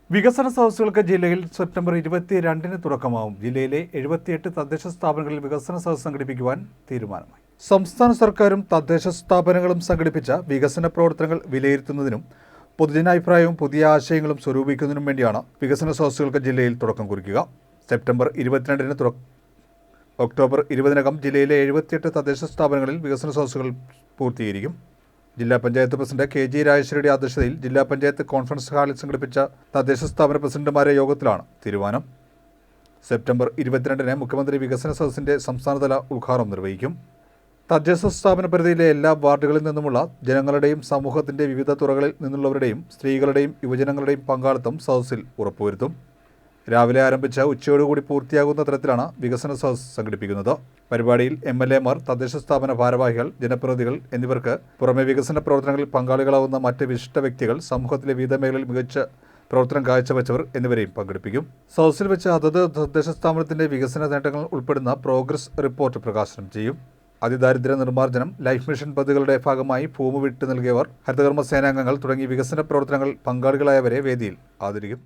വികസന സദസ്സുകൾക്ക് ജില്ലയിൽ സെപ്റ്റംബർ 22-ന് തുടക്കമാവും. ജില്ലയിലെ 78 തദ്ദേശ സ്ഥാപനങ്ങളിൽ വികസന സദസ്സ് സംഘടിപ്പിക്കുവാൻ തീരുമാനമായി. സംസ്ഥാന സർക്കാരും തദ്ദേശ സ്ഥാപനങ്ങളും സംഘടിപ്പിച്ച വികസന പ്രവർത്തനങ്ങൾ വിലയിരുത്തുന്നതിനും പൊതുജനാഭിപ്രായവും പുതിയ ആശയങ്ങളും സ്വരൂപിക്കുന്നതിനും വേണ്ടിയാണ് വികസന സദസ്സുകൾക്ക് ജില്ലയിൽ തുടക്കം കുറിക്കുക. സെപ്റ്റംബർ 22-ന് ഒക്ടോബർ 20-നകം ജില്ലയിലെ 78 തദ്ദേശ സ്ഥാപനങ്ങളിൽ വികസന സദസ്സുകൾ പൂർത്തീകരിക്കും. ജില്ലാ പഞ്ചായത്ത് പ്രസിഡന്റ് KG രാജേശ്വരിയുടെ അധ്യക്ഷതയിൽ ജില്ലാ പഞ്ചായത്ത് കോൺഫറൻസ് ഹാളിൽ സംഘടിപ്പിച്ച തദ്ദേശ സ്ഥാപന പ്രസിഡന്റുമാരുടെ യോഗത്തിലാണ് തീരുമാനം. സെപ്റ്റംബർ 22-ന് മുഖ്യമന്ത്രി വികസന സദസ്സിന്റെ സംസ്ഥാനതല ഉദ്ഘാടനം നിർവഹിക്കും. തദ്ദേശ സ്ഥാപന പരിധിയിലെ എല്ലാ വാർഡുകളിൽ നിന്നുമുള്ള ജനങ്ങളുടെയും സമൂഹത്തിന്റെ വിവിധ തുറകളിൽ നിന്നുള്ളവരുടെയും സ്ത്രീകളുടെയും യുവജനങ്ങളുടെയും പങ്കാളിത്തം സദസ്സിൽ ഉറപ്പുവരുത്തും. രാവിലെ ആരംഭിച്ച ഉച്ചയോടുകൂടി പൂർത്തിയാകുന്ന തരത്തിലാണ് വികസന സദസ്സ് സംഘടിപ്പിക്കുന്നത്. പരിപാടിയിൽ MLA മാർ, തദ്ദേശ സ്ഥാപന ഭാരവാഹികൾ, ജനപ്രതിനിധികൾ എന്നിവർക്ക് പുറമെ വികസന പ്രവർത്തനങ്ങളിൽ പങ്കാളികളാവുന്ന മറ്റ് വിശിഷ്ട വ്യക്തികൾ, സമൂഹത്തിലെ വിവിധ മേഖലകളിൽ മികച്ച പ്രവർത്തനം കാഴ്ചവെച്ചവർ എന്നിവരെയും പങ്കെടുപ്പിക്കും. സദസ്സിൽ വെച്ച് അതത് തദ്ദേശ സ്ഥാപനത്തിന്റെ വികസന നേട്ടങ്ങൾ ഉൾപ്പെടുന്ന പ്രോഗ്രസ് റിപ്പോർട്ട് പ്രകാശനം ചെയ്യും. അതിദാരിദ്ര്യ നിർമ്മാർജ്ജനം, ലൈഫ് മിഷൻ പദ്ധതികളുടെ ഭാഗമായി ഭൂമി വിട്ടു നൽകിയവർ, ഹരിതകർമ്മ സേനാംഗങ്ങൾ തുടങ്ങി വികസന പ്രവർത്തനങ്ങൾ പങ്കാളികളായവരെ വേദിയിൽ ആദരിക്കും.